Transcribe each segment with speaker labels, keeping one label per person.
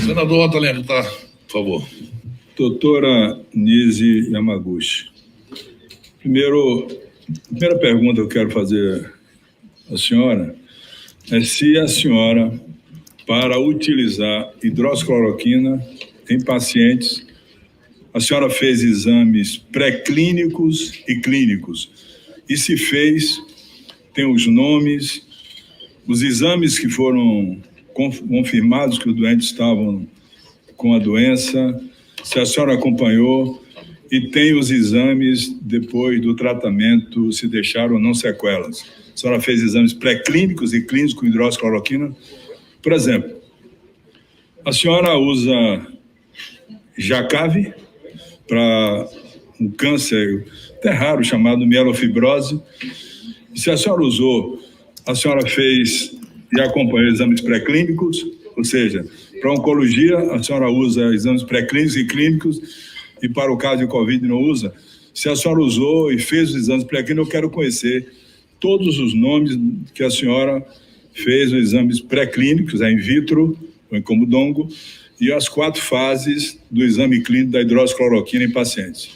Speaker 1: Senador Otto tá, por favor.
Speaker 2: Doutora Nise Yamaguchi, primeira pergunta que eu quero fazer à senhora é se a senhora, para utilizar hidroxicloroquina em pacientes, a senhora fez exames pré-clínicos e clínicos. E se fez, tem os nomes, os exames que foram confirmados que os doentes estavam com a doença, se a senhora acompanhou, e tem os exames depois do tratamento, se deixaram ou não sequelas. A senhora fez exames pré-clínicos e clínicos com hidroxicloroquina. Por exemplo, a senhora usa Jacave para um câncer até raro chamado mielofibrose. E se a senhora usou, a senhora fez e acompanhou exames pré-clínicos, ou seja, para oncologia, a senhora usa exames pré-clínicos e clínicos, e para o caso de Covid não usa. Se a senhora usou e fez os exames pré-clínicos, eu quero conhecer todos os nomes que a senhora fez os exames pré-clínicos, in vitro, ou em camundongo, e as 4 fases do exame clínico da hidroxicloroquina em pacientes.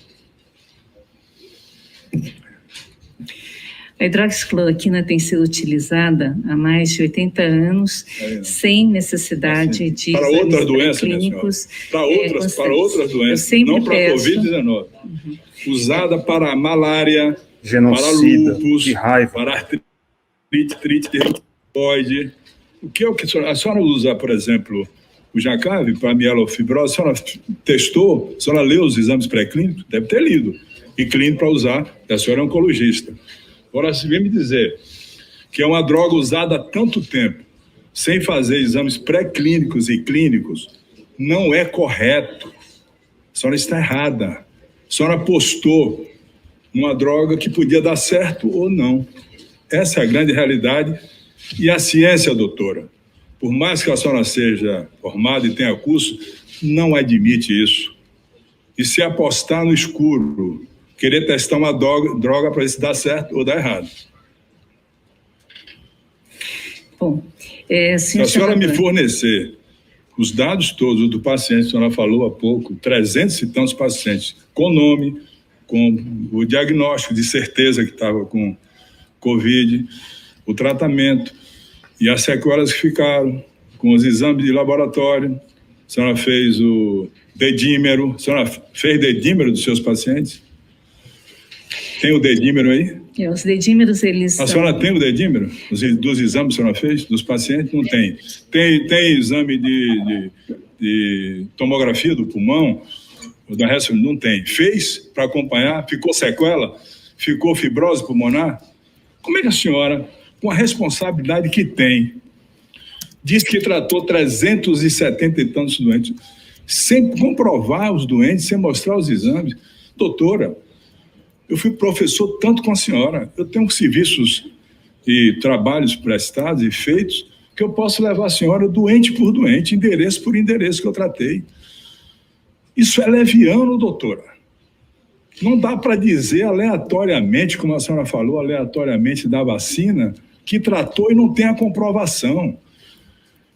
Speaker 3: A hidroxicloroquina tem sido utilizada há mais de 80 anos, sem necessidade de
Speaker 2: para outras doenças,
Speaker 3: clínicos.
Speaker 2: Para outras doenças, não para a Covid-19. Usada para malária,
Speaker 4: genocida,
Speaker 2: para lúpus,
Speaker 4: de raiva,
Speaker 2: para artrite, reumatoide. O que é o que a senhora usa, por exemplo, o Jacave para mielofibrose? A senhora testou? A senhora leu os exames pré-clínicos? Deve ter lido. E clínico para usar. A senhora é oncologista. Agora, se vem me dizer que é uma droga usada há tanto tempo, sem fazer exames pré-clínicos e clínicos, não é correto. A senhora está errada. A senhora apostou numa droga que podia dar certo ou não. Essa é a grande realidade. E a ciência, doutora, por mais que a senhora seja formada e tenha curso, não admite isso. E se apostar no escuro, querer testar uma droga para ver se dá certo ou dá errado.
Speaker 3: Bom,
Speaker 2: se a senhora me fornecer os dados todos do paciente, a senhora falou há pouco, 300 e tantos pacientes, com nome, com o diagnóstico de certeza que estava com Covid, o tratamento e as sequelas que ficaram, com os exames de laboratório, a senhora fez o dedímero, a senhora fez dedímero dos seus pacientes? Tem o dedímero aí?
Speaker 3: Os dedímeros, eles...
Speaker 2: A senhora tem o dedímero? Dos exames que a senhora fez? Dos pacientes? Não tem. Tem exame de tomografia do pulmão? Da resto, não tem. Fez para acompanhar? Ficou sequela? Ficou fibrose pulmonar? Como é que a senhora, com a responsabilidade que tem, diz que tratou 370 e tantos doentes, sem comprovar os doentes, sem mostrar os exames? Doutora, eu fui professor tanto com a senhora, eu tenho serviços e trabalhos prestados e feitos que eu posso levar a senhora doente por doente, endereço por endereço que eu tratei. Isso é leviano, doutora. Não dá para dizer aleatoriamente, como a senhora falou, aleatoriamente da vacina, que tratou e não tem a comprovação.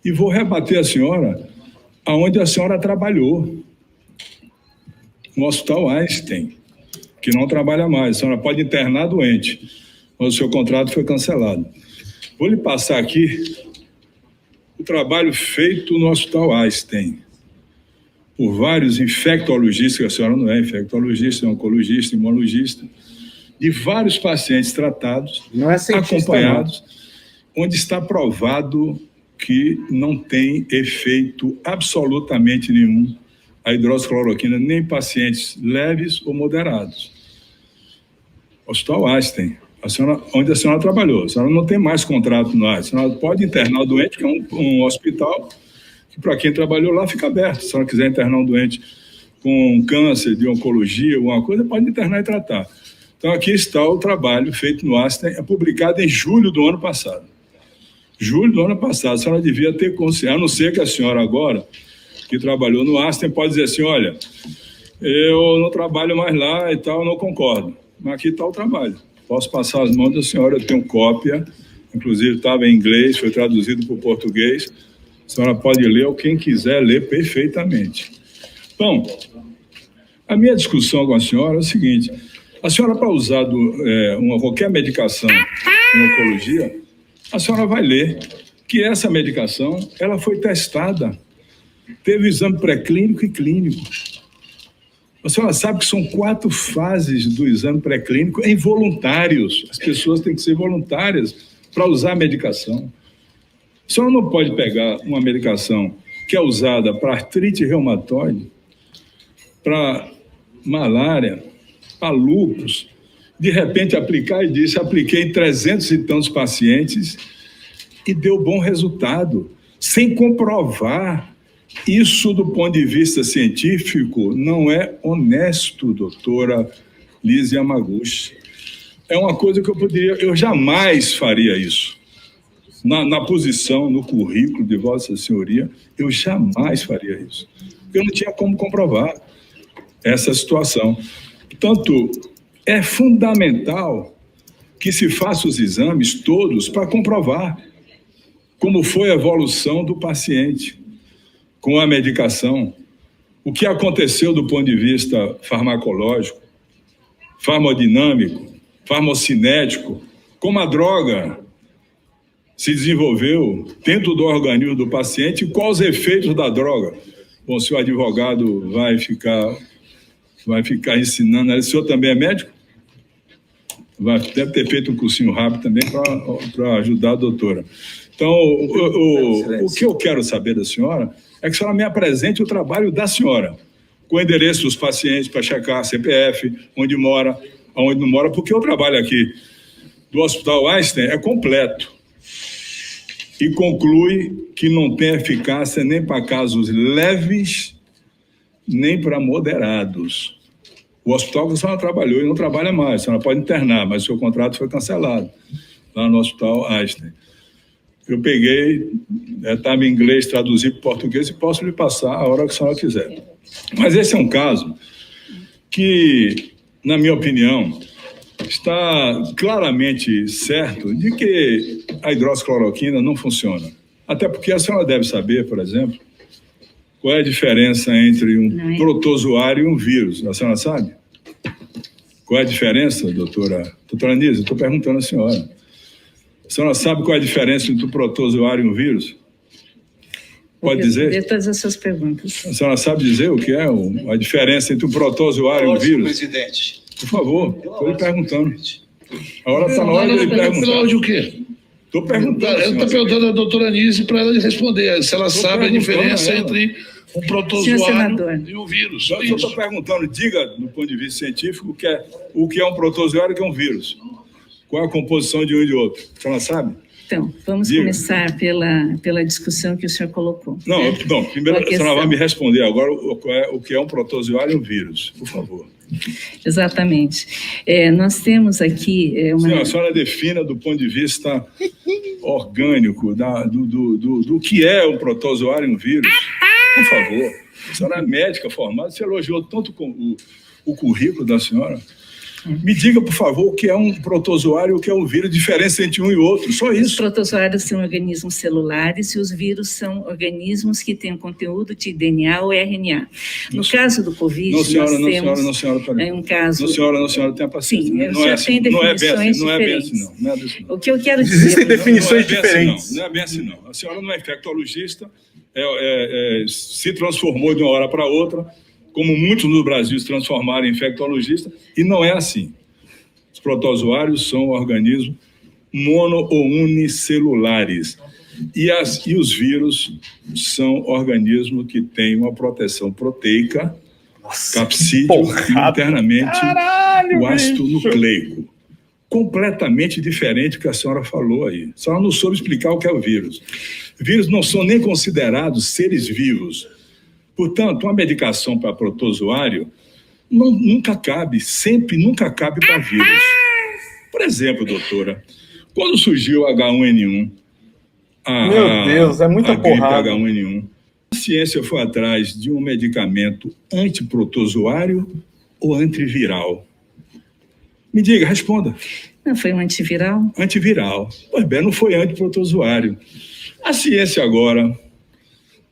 Speaker 2: E vou rebater a senhora aonde a senhora trabalhou, no Hospital Einstein, que não trabalha mais. A senhora pode internar doente, mas o seu contrato foi cancelado. Vou lhe passar aqui o trabalho feito no Hospital Einstein por vários infectologistas, que a senhora não é infectologista, é oncologista, imunologista, de vários pacientes tratados,
Speaker 4: não é
Speaker 2: acompanhados, não. Onde está provado que não tem efeito absolutamente nenhum a hidroxicloroquina, nem em pacientes leves ou moderados. Hospital Einstein, onde a senhora trabalhou. A senhora não tem mais contrato no Einstein. A senhora pode internar o doente, que é um hospital que, para quem trabalhou lá, fica aberto. Se a senhora quiser internar um doente com câncer, de oncologia, alguma coisa, pode internar e tratar. Então, aqui está o trabalho feito no Einstein, publicado em julho do ano passado. Julho do ano passado, a senhora devia ter consciência, a não ser que a senhora agora, que trabalhou no Einstein, pode dizer assim, olha, eu não trabalho mais lá e tal, não concordo. Mas aqui está o trabalho. Posso passar as mãos da senhora, eu tenho cópia, inclusive estava em inglês, foi traduzido para o português, A senhora pode ler, ou quem quiser ler perfeitamente. Bom, a minha discussão com a senhora é o seguinte: a senhora, para usar qualquer medicação em oncologia, a senhora vai ler que essa medicação ela foi testada, teve exame pré-clínico e clínico. A senhora sabe que são 4 fases do exame pré-clínico em voluntários. As pessoas têm que ser voluntárias para usar a medicação. A senhora não pode pegar uma medicação que é usada para artrite reumatoide, para malária, para lúpus, de repente aplicar e disse, apliquei em 300 e tantos pacientes e deu bom resultado, sem comprovar. Isso, do ponto de vista científico, não é honesto, doutora Lise Yamaguchi. É uma coisa que eu jamais faria isso. Na posição, no currículo de Vossa Senhoria, eu jamais faria isso. Eu não tinha como comprovar essa situação. Portanto, é fundamental que se faça os exames todos para comprovar como foi a evolução do paciente com a medicação, o que aconteceu do ponto de vista farmacológico, farmodinâmico, farmocinético, como a droga se desenvolveu dentro do organismo do paciente e quais os efeitos da droga. Bom, se o advogado vai ficar ensinando, o senhor também é médico? Deve ter feito um cursinho rápido também para ajudar a doutora. Então, o que eu quero saber da senhora é que a senhora me apresente o trabalho da senhora, com o endereço dos pacientes para checar CPF, onde mora, aonde não mora, porque o trabalho aqui do Hospital Einstein é completo e conclui que não tem eficácia nem para casos leves, nem para moderados. O hospital que a senhora trabalhou e não trabalha mais, a senhora pode internar, mas o seu contrato foi cancelado lá no Hospital Einstein. Eu peguei, estava em inglês, traduzi para português e posso lhe passar a hora que a senhora quiser. Mas esse é um caso que, na minha opinião, está claramente certo de que a hidroxicloroquina não funciona. Até porque a senhora deve saber, por exemplo, qual é a diferença entre um protozoário e um vírus. A senhora sabe? Qual é a diferença, doutora Anísia? Estou perguntando à senhora. A senhora sabe qual é a diferença entre um protozoário e um vírus? Pode dizer?
Speaker 3: Responder todas as suas perguntas.
Speaker 2: A senhora sabe dizer o que é a diferença entre um protozoário e um vírus?
Speaker 4: Presidente.
Speaker 2: Por favor, estou lhe perguntando. A hora está na hora de lhe perguntar.
Speaker 4: Pela ordem o quê?
Speaker 2: Estou perguntando.
Speaker 4: Eu estou perguntando à doutora Anísia para ela responder se ela sabe a diferença entre um protozoário e um vírus.
Speaker 2: Eu só estou perguntando, diga, do ponto de vista científico, o que é um protozoário e o que é um vírus. Qual é a composição de um e de outro? A senhora sabe?
Speaker 3: Então, vamos começar pela discussão que o senhor colocou.
Speaker 2: Não, primeiro a senhora vai me responder agora o que é um protozoário e um vírus, por favor.
Speaker 3: Exatamente. Nós temos aqui
Speaker 2: A senhora defina do ponto de vista orgânico do que é um protozoário e um vírus. Por favor. A senhora é médica formada, você elogiou tanto o currículo da senhora. Me diga, por favor, o que é um protozoário e o que é um vírus, diferença entre um e outro, só isso.
Speaker 3: Os protozoários são organismos celulares e os vírus são organismos que têm conteúdo de DNA ou RNA. No caso do Covid,
Speaker 2: não, senhora,
Speaker 3: nós
Speaker 2: não,
Speaker 3: temos...
Speaker 2: Não, senhora,
Speaker 3: é um caso...
Speaker 2: Não, senhora, tenha paciência.
Speaker 3: Sim, o senhor tem definições diferentes.
Speaker 2: Não é bem assim, não.
Speaker 3: O que eu quero dizer...
Speaker 5: Existem definições diferentes.
Speaker 2: Não é bem assim, não. A senhora não é infectologista, se transformou de uma hora para outra, como muitos no Brasil se transformaram em infectologista, e não é assim. Os protozoários são organismos mono- ou unicelulares, e os vírus são organismos que têm uma proteção proteica, capsídeo e internamente o ácido nucleico. Completamente diferente do que a senhora falou aí. A senhora não soube explicar o que é o vírus. Vírus não são nem considerados seres vivos. Portanto, uma medicação para protozoário nunca cabe para vírus. Por exemplo, doutora, quando surgiu o H1N1,
Speaker 5: Meu Deus, é muita porrada.
Speaker 2: H1N1, a ciência foi atrás de um medicamento antiprotozoário ou antiviral? Me diga, responda.
Speaker 3: Não foi um antiviral?
Speaker 2: Antiviral. Pois bem, não foi antiprotozoário. A ciência agora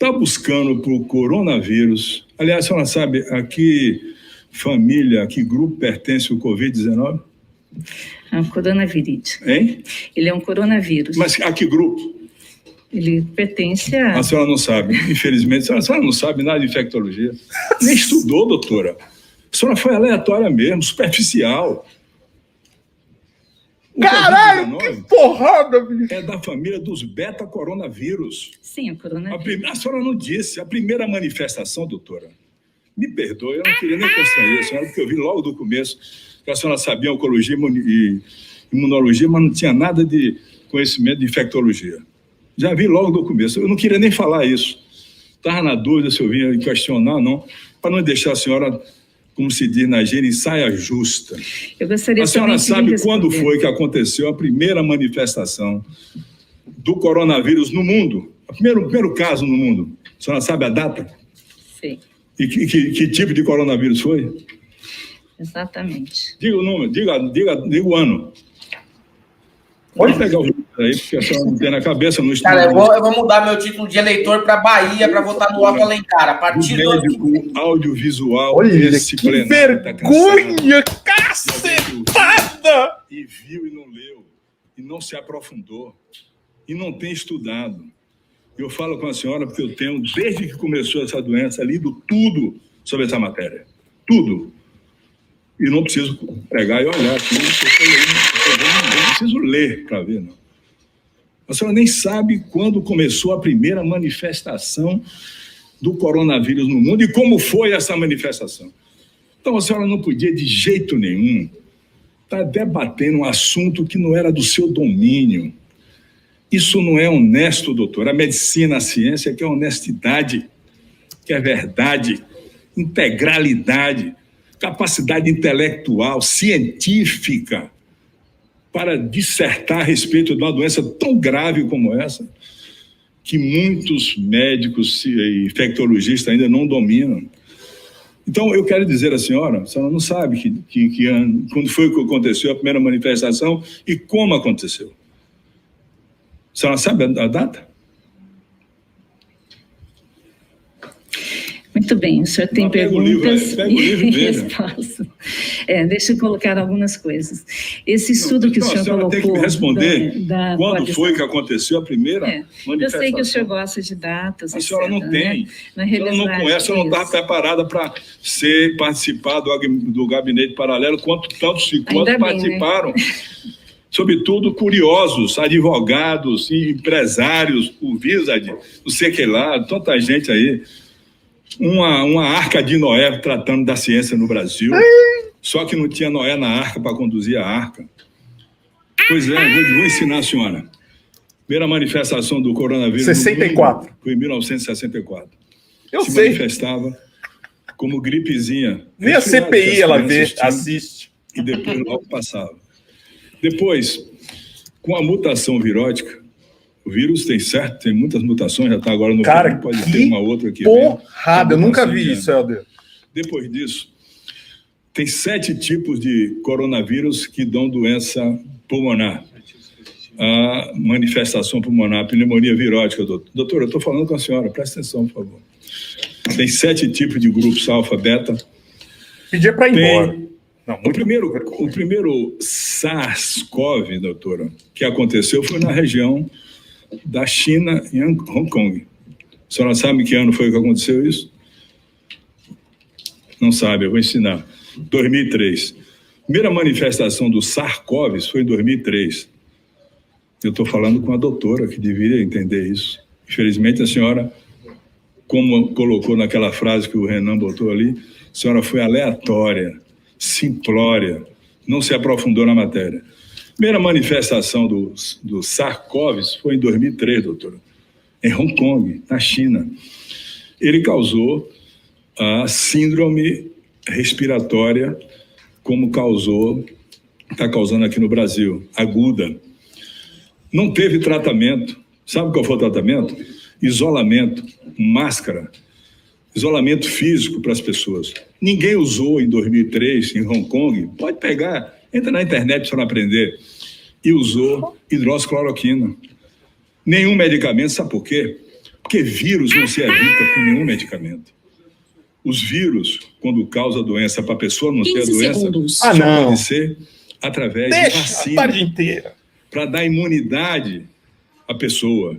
Speaker 2: está buscando para o coronavírus. Aliás, a senhora sabe a que família, a que grupo pertence o Covid-19?
Speaker 3: É um coronavírus.
Speaker 2: Hein?
Speaker 3: Ele é um coronavírus.
Speaker 2: Mas a que grupo?
Speaker 3: Ele pertence a...
Speaker 2: A senhora não sabe, infelizmente. A senhora não sabe nada de infectologia. Nem estudou, doutora. A senhora foi aleatória mesmo, superficial. O
Speaker 5: Caralho, que porrada, bicho!
Speaker 2: é da família dos beta-coronavírus.
Speaker 3: Sim, é o coronavírus.
Speaker 2: A senhora não disse. A primeira manifestação, doutora, me perdoe, eu não queria nem constranger a senhora, porque eu vi logo do começo que a senhora sabia oncologia e imunologia, mas não tinha nada de conhecimento de infectologia. Já vi logo do começo. Eu não queria nem falar isso. Estava na dúvida se eu vinha questionar ou não, para não deixar a senhora, como se diz na gíria, em saia justa.
Speaker 3: Eu gostaria
Speaker 2: A senhora
Speaker 3: somente de
Speaker 2: sabe quando
Speaker 3: responder.
Speaker 2: foi que aconteceu a primeira manifestação do coronavírus no mundo? O primeiro caso no mundo. A senhora sabe a data?
Speaker 3: Sei,
Speaker 2: E que tipo de coronavírus foi?
Speaker 3: exatamente.
Speaker 2: Diga o número, diga o ano. Pode pegar o número aí, porque a senhora não tem na cabeça, não estuda.
Speaker 6: Cara, eu vou mudar meu título de eleitor para Bahia para votar no Otto Alencar. A partir do ano que vem.
Speaker 2: Médico audiovisual
Speaker 5: Olha,
Speaker 2: esse
Speaker 5: que
Speaker 2: plenário tá
Speaker 5: vergonha,
Speaker 2: cansado.
Speaker 5: cacetada!
Speaker 2: E viu e não leu, e não se aprofundou, e não tem estudado. Eu falo com a senhora porque eu tenho, desde que começou essa doença, lido tudo sobre essa matéria. Tudo. E não preciso pegar e olhar aqui, não preciso ler para ver, não. A senhora nem sabe quando começou a primeira manifestação do coronavírus no mundo e como foi essa manifestação. Então, a senhora não podia, de jeito nenhum, estar debatendo um assunto que não era do seu domínio. Isso não é honesto, doutor. A medicina, a ciência quer honestidade, quer verdade, integralidade, capacidade intelectual, científica, para dissertar a respeito de uma doença tão grave como essa, que muitos médicos e infectologistas ainda não dominam. Então, eu quero dizer à senhora, a senhora não sabe quando foi que aconteceu a primeira manifestação e como aconteceu. A senhora sabe a data?
Speaker 3: Muito bem, o senhor tem
Speaker 2: Pega o livro,
Speaker 3: perguntas
Speaker 2: pega o livro
Speaker 3: e
Speaker 2: dele.
Speaker 3: respostas. Deixa eu colocar algumas coisas. Esse estudo que o senhor
Speaker 2: a senhora
Speaker 3: colocou...
Speaker 2: tem que me responder
Speaker 3: da
Speaker 2: quando
Speaker 3: coalizão-
Speaker 2: foi que aconteceu a primeira manifestação.
Speaker 3: Eu sei que o senhor gosta de datas,
Speaker 2: A senhora não
Speaker 3: etc.,
Speaker 2: tem.
Speaker 3: né? Na
Speaker 2: A senhora não
Speaker 3: realidade,
Speaker 2: conhece, a senhora não
Speaker 3: isso.
Speaker 2: está preparada para participar do gabinete paralelo, quantos
Speaker 3: Ainda bem,
Speaker 2: participaram. Sobretudo curiosos, advogados, empresários, o Wizard, não sei que lá, tanta gente aí. Uma arca de Noé tratando da ciência no Brasil. Só que não tinha Noé na arca para conduzir a arca. Pois é, vou ensinar a senhora. Primeira manifestação do coronavírus
Speaker 5: 64.
Speaker 2: no mundo foi em 1964.
Speaker 5: Eu
Speaker 2: Se
Speaker 5: sei.
Speaker 2: manifestava como gripezinha.
Speaker 5: Nem a
Speaker 2: Resfriado, que
Speaker 5: CPI
Speaker 2: as
Speaker 5: ela
Speaker 2: crianças
Speaker 5: vê,
Speaker 2: tinham,
Speaker 5: assiste.
Speaker 2: E depois logo passava. Depois, com a mutação virótica, o vírus tem muitas mutações, já está agora no
Speaker 5: Cara,
Speaker 2: mundo, pode
Speaker 5: que
Speaker 2: ter uma outra aqui.
Speaker 5: porrada, eu nunca vi
Speaker 2: Mutação,
Speaker 5: isso, Helder.
Speaker 2: Depois disso, tem 7 tipos de coronavírus que dão doença pulmonar. A manifestação pulmonar, a pneumonia virótica, doutor. Doutor, eu estou falando com a senhora, presta atenção, por favor. Tem 7 tipos de grupos alfa, beta.
Speaker 5: Pedir para ir embora. Não,
Speaker 2: O primeiro SARS-CoV, doutora, que aconteceu foi na região da China, em Hong Kong. A senhora sabe que ano foi que aconteceu isso? Não sabe, eu vou ensinar. 2003. Primeira manifestação do SARS-CoV foi em 2003. Eu estou falando com a doutora, que deveria entender isso. Infelizmente, a senhora, como colocou naquela frase que o Renan botou ali, a senhora foi aleatória, simplória, não se aprofundou na matéria. Primeira manifestação do SARS-CoV foi em 2003, doutora, em Hong Kong, na China. Ele causou a síndrome respiratória, como está causando aqui no Brasil, aguda. Não teve tratamento. Sabe qual foi o tratamento? Isolamento, máscara, isolamento físico para as pessoas. Ninguém usou em 2003, em Hong Kong, pode pegar, entra na internet para aprender, e usou hidroxicloroquina. Nenhum medicamento, sabe por quê? Porque vírus não se evita com nenhum medicamento. Os vírus, quando causam doença para a pessoa não ter a doença, só pode ser através de vacina. Para dar imunidade à pessoa.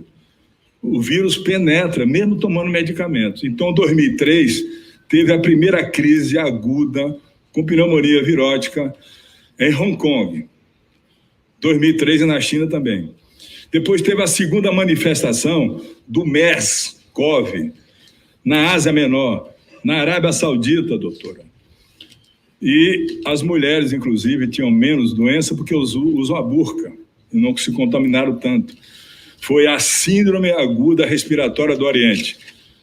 Speaker 2: O vírus penetra, mesmo tomando medicamentos. Então, em 2003, teve a primeira crise aguda com pneumonia virótica em Hong Kong. 2003 e na China também. Depois teve a segunda manifestação do MERS-CoV na Ásia Menor, na Arábia Saudita, doutora. E as mulheres, inclusive, tinham menos doença porque usam a burca e não se contaminaram tanto. Foi a síndrome aguda respiratória do Oriente.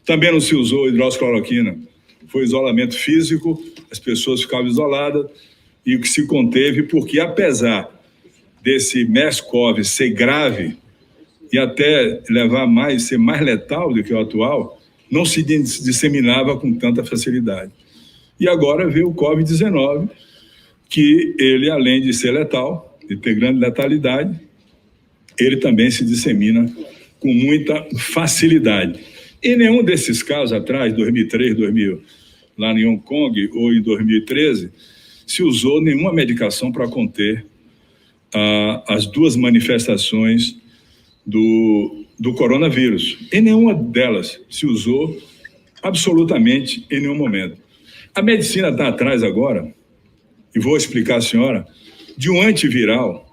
Speaker 2: Também não se usou hidroxicloroquina. Foi isolamento físico, as pessoas ficavam isoladas e o que se conteve, porque apesar desse MERS-CoV ser grave e até ser mais letal do que o atual, não se disseminava com tanta facilidade. E agora veio o Covid-19, que ele, além de ser letal, de ter grande letalidade, ele também se dissemina com muita facilidade. Em nenhum desses casos atrás, 2003, 2000, lá em Hong Kong, ou em 2013, se usou nenhuma medicação para conter as duas manifestações do coronavírus. Em nenhuma delas se usou absolutamente em nenhum momento. A medicina está atrás agora, e vou explicar à senhora, de um antiviral,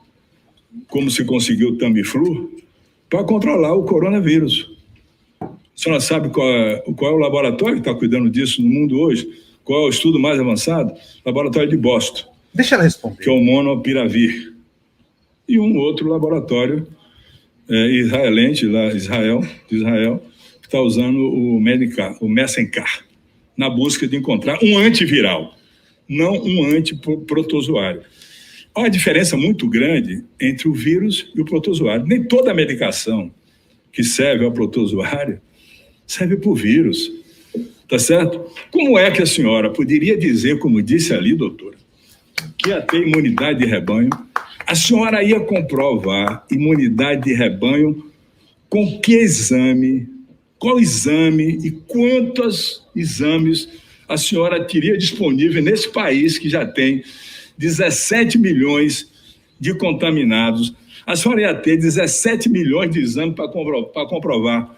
Speaker 2: como se conseguiu o Tamiflu, para controlar o coronavírus. A senhora sabe qual é o laboratório que está cuidando disso no mundo hoje? Qual é o estudo mais avançado? Laboratório de Boston.
Speaker 5: Deixa ela responder.
Speaker 2: Que é o Monopiravir. E um outro laboratório israelense, lá de Israel, que está usando o Messencar, na busca de encontrar um antiviral, não um antiprotozoário. Há uma diferença muito grande entre o vírus e o protozoário. Nem toda medicação que serve ao protozoário serve para o vírus. Tá certo? Como é que a senhora poderia dizer, como disse ali, doutora, que ia ter imunidade de rebanho? A senhora ia comprovar imunidade de rebanho com que exame, qual exame e quantos exames a senhora teria disponível nesse país que já tem 17 milhões de contaminados? A senhora ia ter 17 milhões de exames para comprovar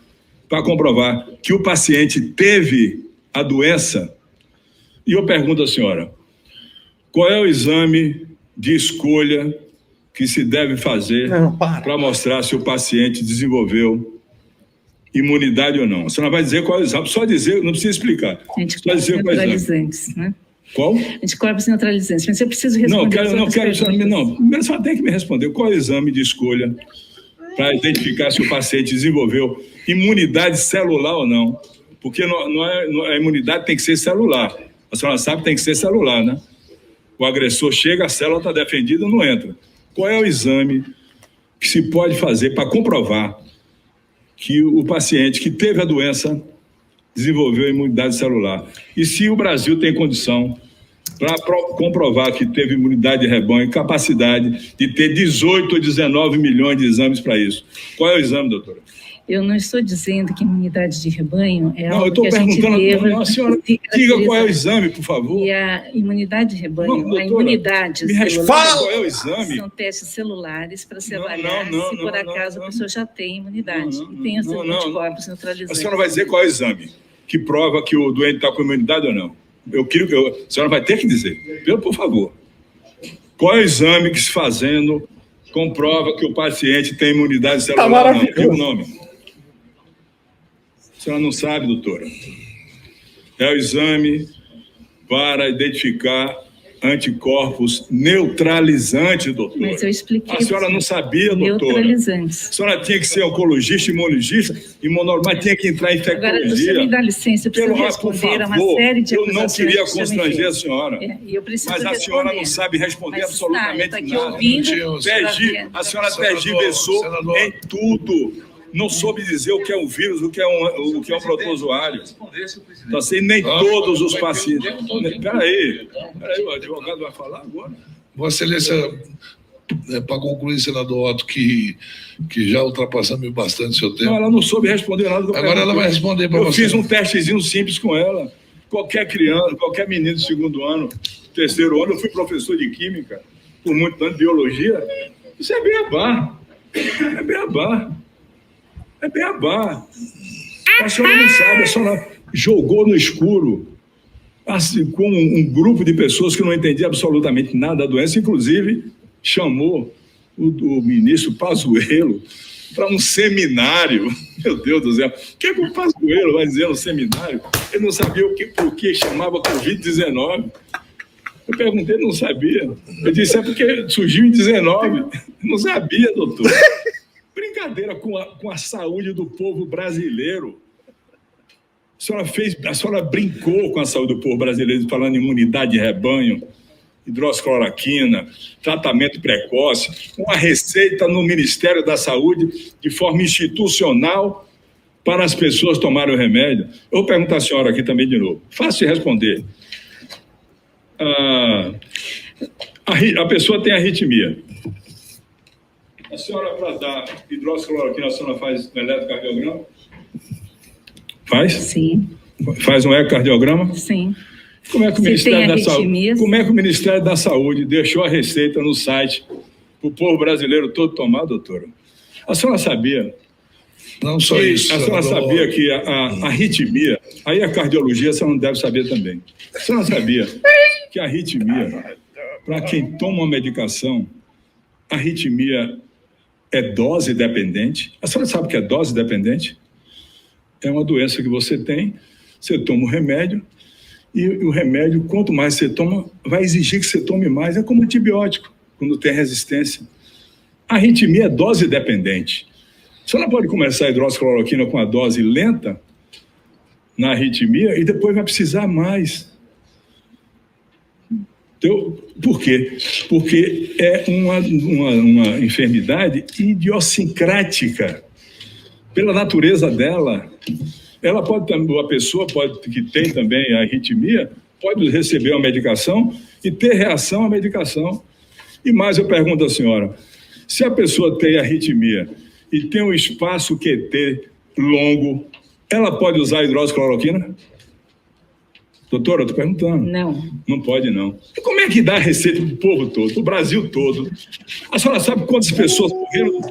Speaker 2: que o paciente teve a doença. E eu pergunto à senhora, qual é o exame de escolha que se deve fazer para mostrar se o paciente desenvolveu imunidade ou não? A senhora vai dizer qual é o exame, só dizer, não precisa explicar. Só dizer qual é o exame.
Speaker 3: Né?
Speaker 2: Qual?
Speaker 3: Anticorpos neutralizantes. Mas eu preciso responder.
Speaker 2: Não quero. Primeiro a senhora tem que me responder. Qual é o exame de escolha para identificar se o paciente desenvolveu imunidade celular ou não? Porque a imunidade tem que ser celular. A senhora sabe que tem que ser celular, né? O agressor chega, a célula está defendida, não entra. Qual é o exame que se pode fazer para comprovar que o paciente que teve a doença desenvolveu imunidade celular? E se o Brasil tem condição para comprovar que teve imunidade de rebanho e capacidade de ter 18 ou 19 milhões de exames para isso? Qual é o exame, doutora?
Speaker 3: Eu não estou dizendo que imunidade de rebanho é algo
Speaker 2: que a gente deva... Não, a senhora diga qual é o exame, por favor.
Speaker 3: E a imunidade de rebanho, doutora, a imunidade
Speaker 2: celular, qual é o exame?
Speaker 3: São testes celulares para se avaliar se por acaso a pessoa já tem imunidade e tem os anticorpos neutralizantes.
Speaker 2: A senhora vai dizer qual é o exame que prova que o doente está com imunidade ou não? A senhora vai ter que dizer, por favor. Qual é o exame que se fazendo comprova que o paciente tem imunidade celular ou não? Qual é o nome? A senhora não sabe, doutora. É o exame para identificar anticorpos neutralizantes, doutora.
Speaker 3: Mas eu expliquei.
Speaker 2: A senhora não sabia, doutora.
Speaker 3: Neutralizantes.
Speaker 2: A senhora tinha que ser oncologista, imunologista, mas tinha que entrar em infectologia.
Speaker 3: Agora, você me dá licença, eu preciso responder a uma série de acusações.
Speaker 2: Eu não queria constranger a senhora.
Speaker 3: Mas
Speaker 2: a senhora não sabe responder absolutamente nada. A senhora tergiversou em tudo. Não soube dizer o que é um vírus, o que é um protozoário. Tá assim, nem todos os pacientes. Espera aí, o advogado vai falar agora.
Speaker 4: Vossa Excelência Para concluir, senador Otto, que já ultrapassamos bastante seu tempo.
Speaker 2: Não, ela não soube responder nada.
Speaker 4: Agora ela vai responder para você.
Speaker 2: Eu fiz um testezinho simples com ela. Qualquer criança, qualquer menino de segundo ano, terceiro ano, eu fui professor de química, por muito ano de biologia. Isso é beabá. É beabá. É beabá. A senhora não sabe, a senhora jogou no escuro, assim, com um grupo de pessoas que não entendia absolutamente nada da doença, inclusive chamou o ministro Pazuello para um seminário. Meu Deus do céu, o que é que o Pazuello vai dizer no seminário? Ele não sabia por que chamava Covid-19. Eu perguntei, ele não sabia. Eu disse, é porque surgiu em 19. Não sabia, doutor. Brincadeira com a saúde do povo brasileiro. A senhora brincou com a saúde do povo brasileiro, falando em imunidade de rebanho, hidroxicloroquina, tratamento precoce, uma receita no Ministério da Saúde de forma institucional para as pessoas tomarem o remédio. Eu vou perguntar à senhora aqui também de novo. Fácil de responder. A pessoa tem arritmia. A senhora, para dar hidroxicloroquina, a senhora faz um eletrocardiograma? Faz?
Speaker 3: Sim.
Speaker 2: Faz um ecocardiograma?
Speaker 3: Sim.
Speaker 2: Como é que o Ministério da Saúde deixou a receita no site para o povo brasileiro todo tomar, doutora? A senhora sabia?
Speaker 4: Não só isso.
Speaker 2: A senhora sabia que a arritmia, aí a cardiologia você não deve saber também. A senhora sabia que a arritmia, para quem toma uma medicação, a arritmia é dose dependente? A senhora sabe o que é dose dependente? É uma doença que você tem, você toma o remédio, e o remédio, quanto mais você toma, vai exigir que você tome mais. É como antibiótico, quando tem resistência. A arritmia é dose dependente. Você não pode começar a hidroxicloroquina com a dose lenta na arritmia e depois vai precisar mais. Então, por quê? Porque é uma enfermidade idiosincrática. Pela natureza dela, ela pode, a pessoa que tem também a arritmia pode receber uma medicação e ter reação à medicação. E mais eu pergunto à senhora, se a pessoa tem arritmia e tem um espaço QT longo, ela pode usar hidroxicloroquina? Doutora, eu estou perguntando.
Speaker 3: Não.
Speaker 2: Não pode, não. E como é que dá a receita para o povo todo, para o Brasil todo? A senhora sabe quantas pessoas morreram?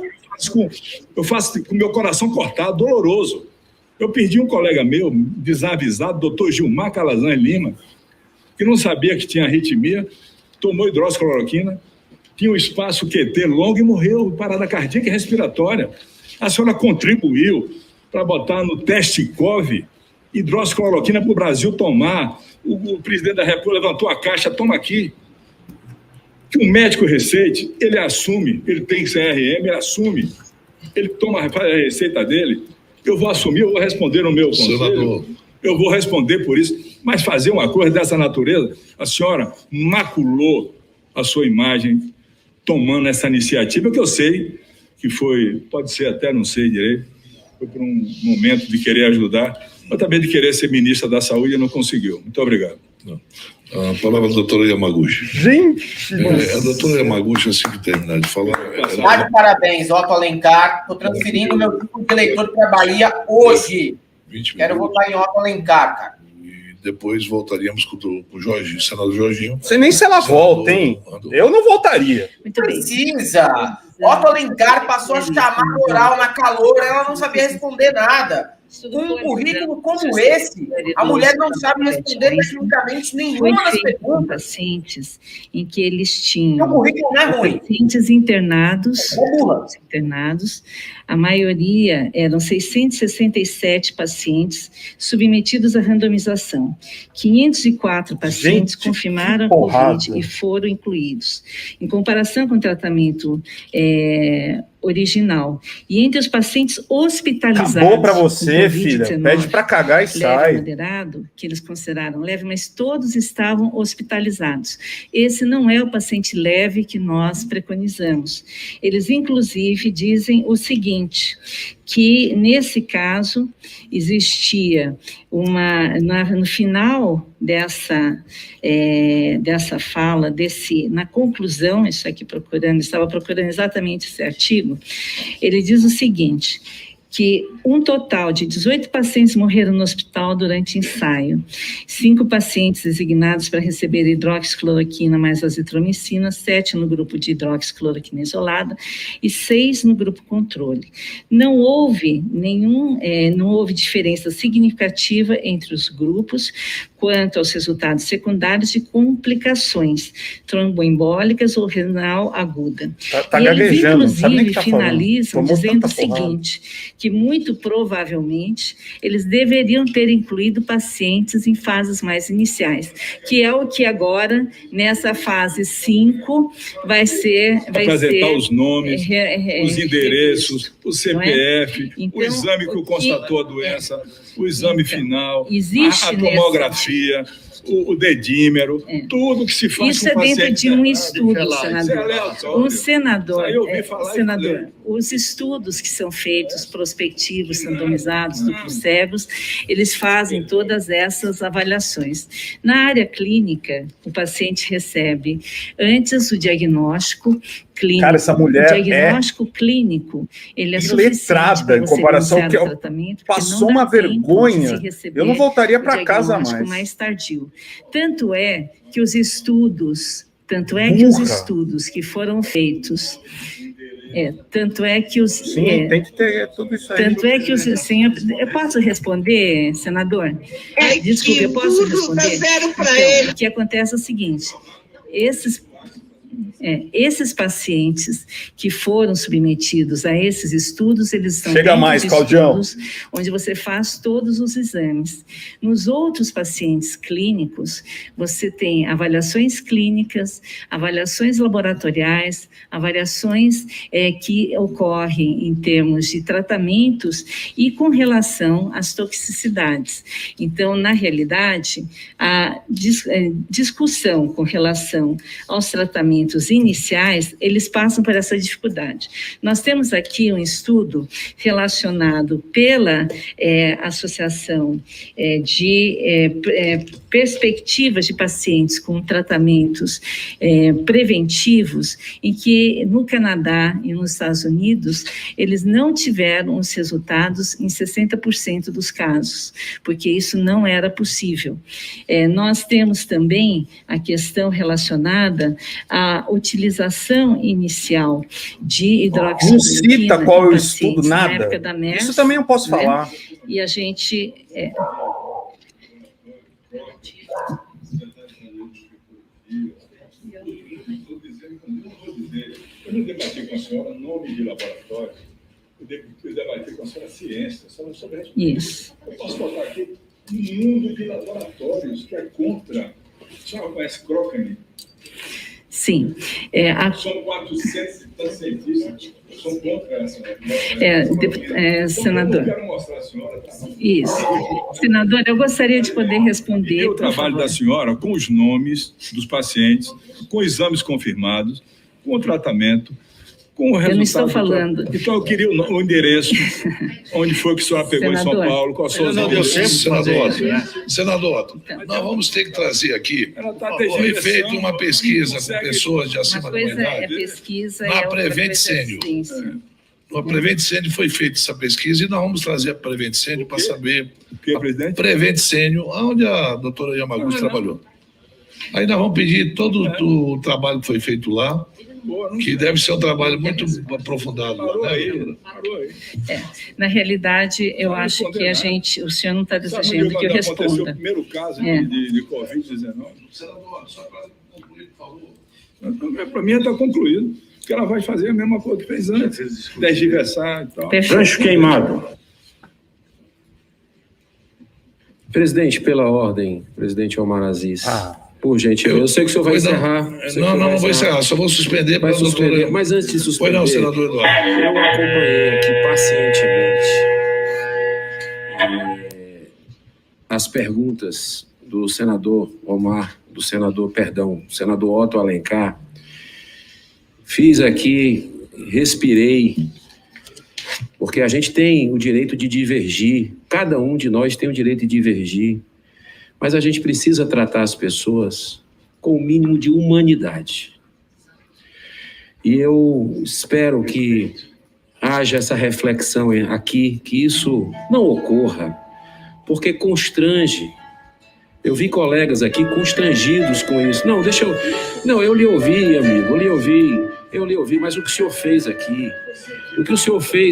Speaker 2: Eu faço com o meu coração cortado, doloroso. Eu perdi um colega meu, desavisado, doutor Gilmar Calazan Lima, que não sabia que tinha arritmia, tomou hidroxicloroquina, tinha um espaço QT longo e morreu, parada cardíaca e respiratória. A senhora contribuiu para botar no teste COV hidroxicloroquina para o Brasil tomar. O presidente da República levantou a caixa, toma aqui. Que um médico receite, ele assume, ele tem CRM, ele assume. Ele faz a receita dele. Eu vou assumir, eu vou responder no meu conselho. Senador. Eu vou responder por isso. Mas fazer uma coisa dessa natureza, a senhora maculou a sua imagem tomando essa iniciativa, que eu sei que foi, pode ser até, não sei direito, foi por um momento de querer ajudar, mas também de querer ser ministra da Saúde e não conseguiu. Muito obrigado.
Speaker 4: Não. A palavra da doutora Yamaguchi.
Speaker 5: Gente!
Speaker 4: A doutora Yamaguchi, assim que terminar de falar...
Speaker 6: Tá de parabéns, Otto Alencar. Estou transferindo meu título de eleitor para a Bahia hoje. Quero votar em Otto Alencar, cara.
Speaker 4: E depois voltaríamos com o Jorginho, o senador Jorginho.
Speaker 5: Não sei nem se ela volta, hein? Eu não voltaria.
Speaker 3: Muito bem.
Speaker 6: Precisa. Otto Alencar passou a chamar oral na calor, ela não sabia responder nada. Com um currículo como esse, a mulher não sabe responder tecnicamente nenhuma das perguntas.
Speaker 3: Pacientes em que eles tinham
Speaker 6: O currículo não é ruim.
Speaker 3: pacientes internados,
Speaker 6: É
Speaker 3: internados, a maioria eram 667 pacientes submetidos à randomização. 504 pacientes
Speaker 5: Gente,
Speaker 3: confirmaram a
Speaker 5: porrada.
Speaker 3: Covid e foram incluídos. Em comparação com o tratamento original. E entre os pacientes hospitalizados...
Speaker 5: Acabou pra você,
Speaker 3: com
Speaker 5: filha.
Speaker 3: Covid-19,
Speaker 5: Pede pra cagar e
Speaker 3: leve
Speaker 5: sai.
Speaker 3: moderado, que eles consideraram leve, mas todos estavam hospitalizados. Esse não é o paciente leve que nós preconizamos. Eles, inclusive, dizem o seguinte, que, nesse caso, existia no final dessa fala, na conclusão, estava procurando exatamente esse artigo, ele diz o seguinte, que um total de 18 pacientes morreram no hospital durante ensaio, 5 pacientes designados para receber hidroxicloroquina mais azitromicina, 7 no grupo de hidroxicloroquina isolada e 6 no grupo controle. Não houve diferença significativa entre os grupos quanto aos resultados secundários de complicações tromboembólicas ou renal aguda.
Speaker 5: Tá
Speaker 3: e eles, inclusive,
Speaker 5: tá
Speaker 3: finalizam dizendo o seguinte, que muito provavelmente eles deveriam ter incluído pacientes em fases mais iniciais, que é o que agora, nessa fase 5, vai ser...
Speaker 2: Apresentar os nomes, os endereços, o CPF, então, o exame que constatou a doença, o exame final, a tomografia, o dedímero, tudo que se faz
Speaker 3: isso
Speaker 2: com o paciente.
Speaker 3: Isso é dentro de um estudo, senador.
Speaker 2: Senador,
Speaker 3: os estudos que são feitos, prospectivos, randomizados, duplos cegos, eles fazem todas essas avaliações. Na área clínica, o paciente recebe antes o diagnóstico clínico.
Speaker 5: Cara, essa mulher
Speaker 3: o diagnóstico clínico, ele é
Speaker 5: iletrada em comparação que passou uma vergonha. Eu não voltaria para casa
Speaker 3: mais tardio. Tanto é que os estudos que foram feitos, tanto é que os...
Speaker 5: Sim, tem que ter tudo isso aí.
Speaker 3: Tanto é que os... Senhor, eu posso responder, senador? Desculpe, eu posso responder? Então, o que acontece é o seguinte, esses pacientes que foram submetidos a esses estudos, eles estão estudos onde você faz todos os exames. Nos outros pacientes clínicos, você tem avaliações clínicas, avaliações laboratoriais, avaliações que ocorrem em termos de tratamentos e com relação às toxicidades. Então, na realidade, a discussão com relação aos tratamentos iniciais, eles passam por essa dificuldade. Nós temos aqui um estudo relacionado pela Associação de Perspectivas de Pacientes com Tratamentos Preventivos, em que no Canadá e nos Estados Unidos, eles não tiveram os resultados em 60% dos casos, porque isso não era possível. Nós temos também a questão relacionada à utilização inicial de hidroxicloroquina.
Speaker 5: Não cita qual é o estudo, nada. Na época da MERS, isso também eu posso falar.
Speaker 3: E a gente...
Speaker 2: Eu não debati com a senhora nome de laboratório, eu debati com a senhora ciência, a senhora não soube responder.
Speaker 3: Isso.
Speaker 2: Eu posso botar aqui um mundo de laboratórios que é contra. A senhora conhece Crocani?
Speaker 3: Sim.
Speaker 2: São 400 cientistas que são contra essa.
Speaker 3: Senador.
Speaker 2: Eu quero mostrar a senhora.
Speaker 3: Isso. Senador, eu gostaria de poder responder.
Speaker 2: O trabalho da senhora com os nomes dos pacientes, com exames confirmados, com o tratamento, com o resultado.
Speaker 3: Eu não estou falando.
Speaker 2: Então, eu queria o endereço, onde foi que a senhora pegou em São Paulo, qual a sua
Speaker 4: Senador, nós vamos ter que trazer aqui, foi feita uma pesquisa com pessoas de acima da idade, na Prevent Senior. No Prevent Senior foi feita essa pesquisa e nós vamos trazer a Prevent Senior para saber.
Speaker 2: O que, presidente?
Speaker 4: Prevent Senior, onde a doutora Yamaguchi trabalhou. Aí nós vamos pedir todo o trabalho que foi feito lá, que deve ser um trabalho muito aprofundado.
Speaker 2: Parou
Speaker 4: né?
Speaker 2: aí.
Speaker 3: Na realidade, eu acho que o senhor não está desejando que eu responda.
Speaker 2: O primeiro caso de Covid-19.
Speaker 4: Senador, só para concluir, por favor.
Speaker 2: Para mim está concluído, que ela vai fazer a mesma coisa que fez antes, desdiversar e tal.
Speaker 5: Gancho queimado.
Speaker 7: Presidente, pela ordem, presidente Omar Aziz. Por gentileza, eu sei que o senhor vai encerrar.
Speaker 4: Não vou encerrar, só vou suspender para a doutora...
Speaker 7: Mas antes de suspender...
Speaker 4: Pois não, senador Eduardo.
Speaker 7: Eu acompanhei aqui pacientemente as perguntas do senador Omar, senador Otto Alencar. Fiz aqui, respirei, porque a gente tem o direito de divergir, cada um de nós tem o direito de divergir, mas a gente precisa tratar as pessoas com o mínimo de humanidade. E eu espero que haja essa reflexão aqui, que isso não ocorra, porque constrange. Eu vi colegas aqui constrangidos com isso. Eu lhe ouvi, amigo, eu lhe ouvi, mas o que o senhor fez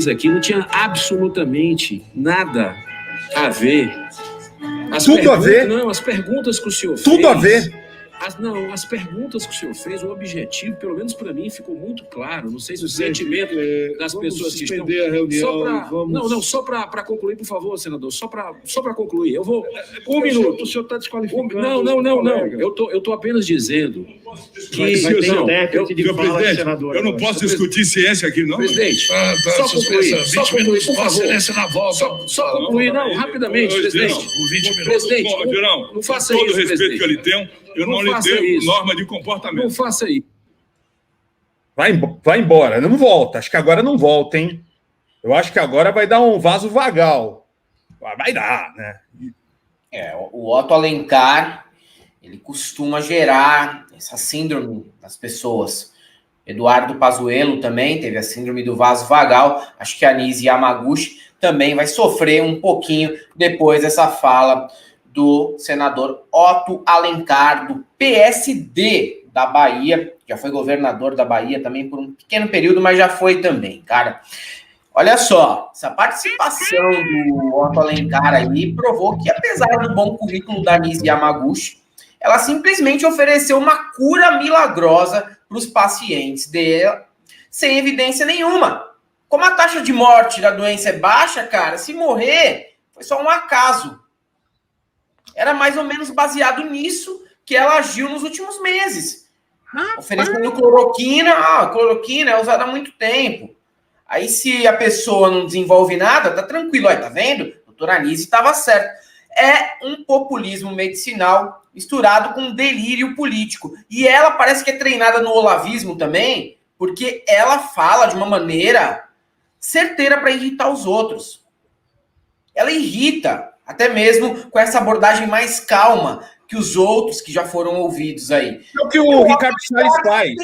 Speaker 7: aqui não tinha absolutamente nada a ver.
Speaker 5: Tudo a ver?
Speaker 7: Não, as perguntas que o senhor fez...
Speaker 5: Tudo a ver?
Speaker 7: As perguntas que o senhor fez, o objetivo, pelo menos para mim, ficou muito claro. Não sei se o sentimento das pessoas que estão...
Speaker 1: A reunião,
Speaker 7: só para concluir, por favor, senador. Só para concluir. Eu vou... Um minuto.
Speaker 1: O senhor está desqualificando.
Speaker 7: Não. Eu tô apenas dizendo que...
Speaker 2: Senhor presidente, eu não posso discutir ciência aqui, não.
Speaker 7: Presidente, só concluir, por favor.
Speaker 4: Na volta.
Speaker 7: Só concluir, não, rapidamente, presidente.
Speaker 4: Por 20 minutos.
Speaker 7: Presidente,
Speaker 2: não
Speaker 7: faça
Speaker 2: com todo
Speaker 7: isso,
Speaker 2: o respeito
Speaker 7: presidente.
Speaker 2: que ele tem, eu não lhe dei norma de comportamento.
Speaker 7: Não faça isso.
Speaker 5: Vai embora, não volta. Acho que agora não volta, hein? Eu acho que agora vai dar um vaso vagal. Vai dar, né?
Speaker 6: O Otto Alencar, ele costuma gerar essa síndrome das pessoas. Eduardo Pazuello também teve a síndrome do vaso vagal. Acho que a Nise Yamaguchi também vai sofrer um pouquinho depois dessa fala do senador Otto Alencar, do PSD da Bahia. Já foi governador da Bahia também por um pequeno período, mas já foi também, cara. Olha só, essa participação do Otto Alencar aí provou que, apesar do bom currículo da Nise Yamaguchi, ela simplesmente ofereceu uma cura milagrosa para os pacientes dela, sem evidência nenhuma. Como a taxa de morte da doença é baixa, cara, se morrer, foi só um acaso. Era mais ou menos baseado nisso que ela agiu nos últimos meses. Oferecendo cloroquina. A cloroquina é usada há muito tempo. Aí, se a pessoa não desenvolve nada, tá tranquilo. Aí, tá vendo? A doutora Nise estava certa. É um populismo medicinal misturado com delírio político. E ela parece que é treinada no olavismo também, porque ela fala de uma maneira certeira para irritar os outros. Ela irrita, até mesmo com essa abordagem mais calma que os outros que já foram ouvidos aí.
Speaker 5: É o que o Ricardo Salles faz.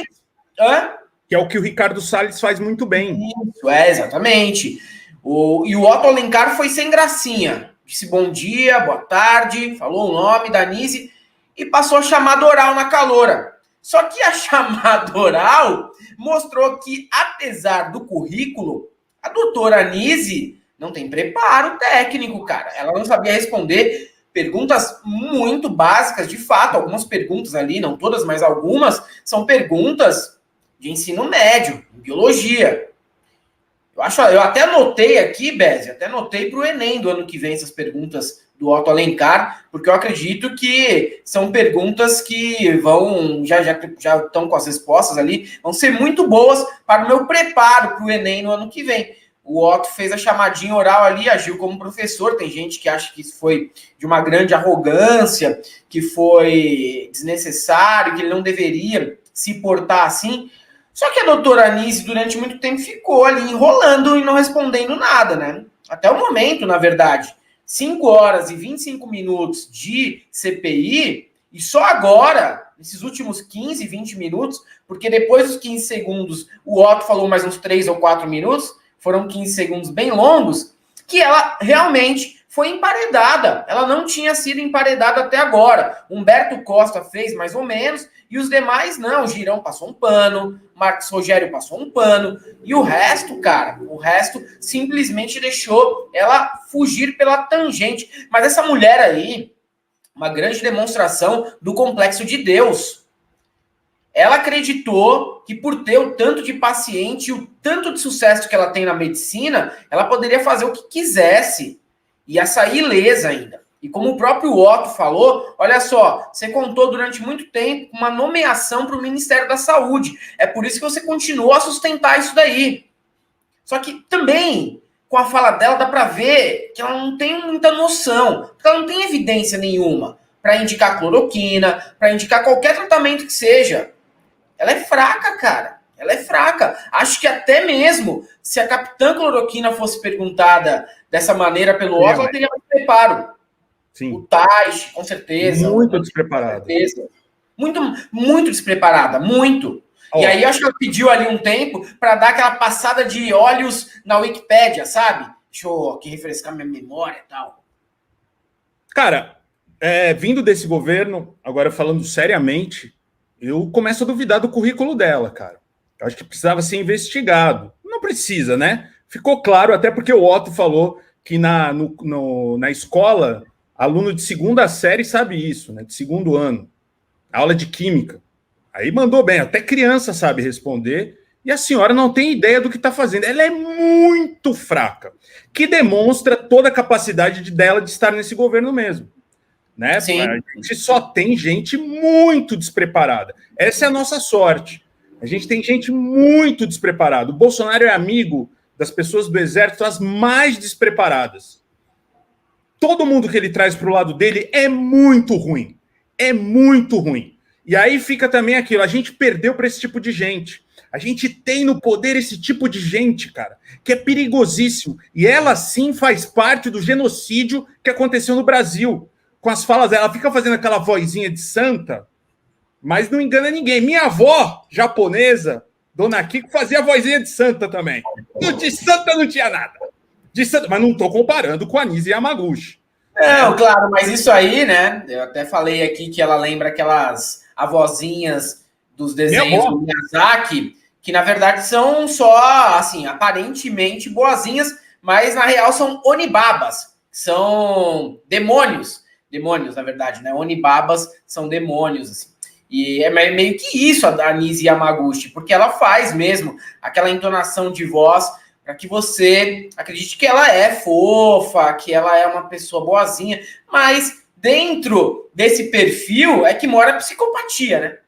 Speaker 6: Hã?
Speaker 5: Que é o que o Ricardo Salles faz muito bem.
Speaker 6: Isso, exatamente. E o Otto Alencar foi sem gracinha. Disse bom dia, boa tarde, falou o nome da Nise e passou a chamada oral na caloura. Só que a chamada oral mostrou que, apesar do currículo, a doutora Nise não tem preparo técnico, cara. Ela não sabia responder perguntas muito básicas, de fato. Algumas perguntas ali, não todas, mas algumas, são perguntas de ensino médio, em biologia. Eu até anotei aqui, Bézio, até anotei para o Enem do ano que vem essas perguntas do Otto Alencar, porque eu acredito que são perguntas que vão, já estão com as respostas ali, vão ser muito boas para o meu preparo para o Enem no ano que vem. O Otto fez a chamadinha oral ali, agiu como professor. Tem gente que acha que isso foi de uma grande arrogância, que foi desnecessário, que ele não deveria se portar assim. Só que a doutora Nise, durante muito tempo, ficou ali enrolando e não respondendo nada, né? Até o momento, na verdade. 5 horas e 25 minutos de CPI, e só agora, nesses últimos 15, 20 minutos, porque depois dos 15 segundos, o Otto falou mais uns 3 ou 4 minutos, foram 15 segundos bem longos, que ela realmente foi emparedada. Ela não tinha sido emparedada até agora. Humberto Costa fez mais ou menos, e os demais não. O Girão passou um pano, Marcos Rogério passou um pano, e o resto, cara, simplesmente deixou ela fugir pela tangente. Mas essa mulher aí, uma grande demonstração do complexo de Deus. Ela acreditou que por ter o tanto de paciente e o tanto de sucesso que ela tem na medicina, ela poderia fazer o que quisesse. Ia sair ilesa ainda. E como o próprio Otto falou, olha só, você contou durante muito tempo com uma nomeação para o Ministério da Saúde. É por isso que você continuou a sustentar isso daí. Só que também, com a fala dela, dá para ver que ela não tem muita noção. Porque ela não tem evidência nenhuma para indicar cloroquina, para indicar qualquer tratamento que seja. Ela é fraca, cara. Ela é fraca. Acho que até mesmo se a capitã cloroquina fosse perguntada dessa maneira pelo Otto, ela teria mais preparo.
Speaker 5: Sim.
Speaker 6: O Taish, com certeza.
Speaker 5: Muito despreparada.
Speaker 6: Muito despreparada, muito. E aí, eu acho que ela pediu ali um tempo para dar aquela passada de olhos na Wikipédia, sabe? Deixa eu aqui refrescar minha memória e tal.
Speaker 5: Cara, vindo desse governo, agora falando seriamente, eu começo a duvidar do currículo dela, cara. Eu acho que precisava ser investigado. Não precisa, né? Ficou claro, até porque o Otto falou que na escola, aluno de segunda série sabe isso, né? De segundo ano. Aula de química. Aí mandou bem, até criança sabe responder, e a senhora não tem ideia do que está fazendo. Ela é muito fraca, que demonstra toda a capacidade dela de estar nesse governo mesmo. Né?
Speaker 6: Sim.
Speaker 5: A gente só tem gente muito despreparada. Essa é a nossa sorte. A gente tem gente muito despreparada. O Bolsonaro é amigo das pessoas do exército as mais despreparadas. Todo mundo que ele traz para o lado dele é muito ruim. É muito ruim. E aí fica também aquilo, a gente perdeu para esse tipo de gente. A gente tem no poder esse tipo de gente, cara, que é perigosíssimo. E ela, sim, faz parte do genocídio que aconteceu no Brasil. Com as falas dela, ela fica fazendo aquela vozinha de santa, mas não engana ninguém. Minha avó, japonesa, Dona Kiko, fazia a vozinha de santa também. De santa não tinha nada. De santa, mas não estou comparando com a Nise Yamaguchi.
Speaker 6: Não, claro, mas isso aí, né? Eu até falei aqui que ela lembra aquelas avózinhas dos desenhos do Miyazaki, que na verdade são só, assim, aparentemente boazinhas, mas na real são onibabas, são demônios, na verdade, né? Onibabas são demônios, assim. E é meio que isso a Nise Yamaguchi, porque ela faz mesmo aquela entonação de voz para que você acredite que ela é fofa, que ela é uma pessoa boazinha, mas dentro desse perfil é que mora a psicopatia, né?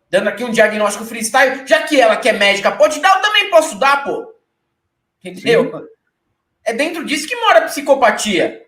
Speaker 6: Dando aqui um diagnóstico freestyle, já que ela que é médica pode dar, eu também posso dar, pô. Entendeu? Sim. É dentro disso que mora a psicopatia.